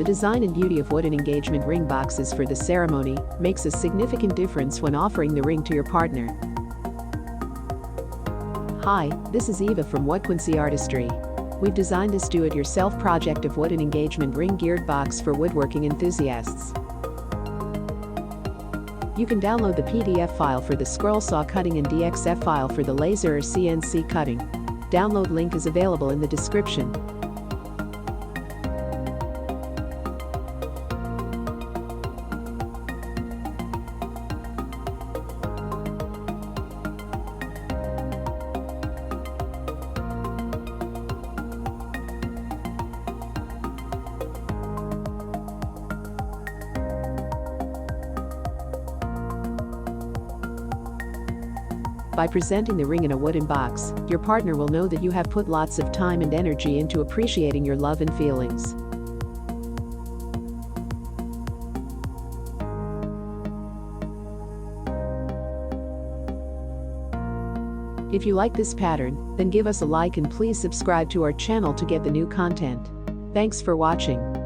The design and beauty of wooden engagement ring boxes for the ceremony makes a significant difference when offering the ring to your partner. Hi, this is Eva from Wudkwency Artistry. We've designed this do-it-yourself project of wooden engagement ring geared box for woodworking enthusiasts. You can download the PDF file for the scroll saw cutting and DXF file for the laser or CNC cutting. Download link is available in the description. By presenting the ring in a wooden box, your partner will know that you have put lots of time and energy into appreciating your love and feelings. If you like this pattern, then give us a like and please subscribe to our channel to get the new content. Thanks for watching.